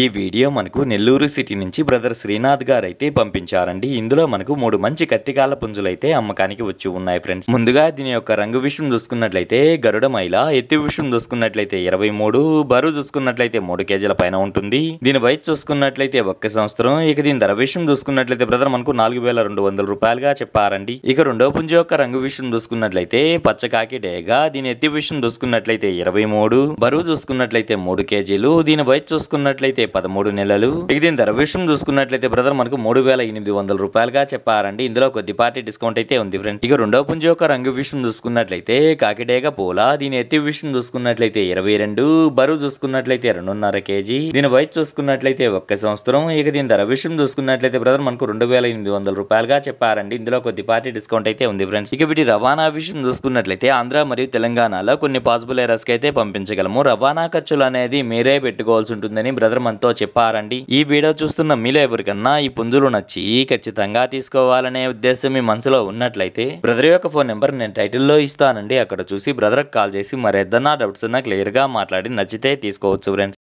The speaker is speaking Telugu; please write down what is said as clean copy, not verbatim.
ఈ వీడియో మనకు నెల్లూరు సిటీ నుంచి బ్రదర్ శ్రీనాథ్ గారు అయితే పంపించారండి. ఇందులో మనకు 3 మంచి కత్తికాల పుంజులు అయితే అమ్మకానికి వచ్చి ఉన్నాయి ఫ్రెండ్స్. ముందుగా దీని యొక్క రంగు విషయం చూసుకున్నట్లయితే గరుడ మైల, ఎత్తు విషయం చూసుకున్నట్లయితే 23, బరువు చూసుకున్నట్లయితే 3 కేజీల పైన ఉంటుంది. దీని వయసు చూసుకున్నట్లయితే 1 సంవత్సరం. ఇక దీని ధర విషయం చూసుకున్నట్లయితే బ్రదర్ మనకు 4200 రూపాయలుగా చెప్పారండి. ఇక రెండో పుంజు యొక్క రంగు విషయం చూసుకున్నట్లయితే పచ్చకాకి డేగా. దీని ఎత్తు విషయం చూసుకున్నట్లయితే 23, బరువు చూసుకున్నట్లయితే 3 కేజీలు. దీని వయసు చూసుకున్నట్లయితే 13 నెలలు. ఇక దీని ధర విషయం చూసుకున్నట్లయితే బ్రదర్ మనకు 3800 రూపాయలుగా చెప్పారండి. ఇందులో కొద్దిపాటి డిస్కౌంట్ అయితే ఉంది ఫ్రెండ్. ఇక రెండో పుంజు యొక్క రంగు విషయం చూసుకున్నట్లయితే కాకిడేగ పూల. దీని ఎత్తు విషయం చూసుకున్నట్లయితే 22, బరువు చూసుకున్నట్లయితే 2.5 కేజీ. దీని వయసు చూసుకున్నట్లయితే 1 సంవత్సరం. ఇక దీని ధర విషయం చూసుకున్నట్లయితే బ్రదర్ మనకు 2800 రూపాయలుగా చెప్పారండి. ఇందులో కొద్దిపాటి డిస్కౌంట్ అయితే ఉంది ఫ్రెండ్స్. ఇక వీటి రవాణా విషయం చూసుకున్నట్లయితే ఆంధ్ర మరియు తెలంగాణలో కొన్ని పాసిబుల్ ఎరర్స్ కి అయితే పంపించగలము. రవాణా ఖర్చులు అనేది మీరే పెట్టుకోవాల్సి ఉంటుందని బ్రదర్ మనతో చెప్పారండి. ఈ వీడియో చూస్తున్న మీలో ఎవరికన్నా ఈ పుంజులు నచ్చి ఖచ్చితంగా తీసుకోవాలనే ఉద్దేశం మీ మనసులో ఉన్నట్లయితే బ్రదర్ యొక్క ఫోన్ నెంబర్ నేను టైటిల్లో ఇస్తానండి. అక్కడ చూసి బ్రదర్ కాల్ చేసి మరేదన్నా డౌట్స్ ఉన్నా క్లియర్ గా మాట్లాడి నచ్చితే తీసుకోవచ్చు ఫ్రెండ్స్.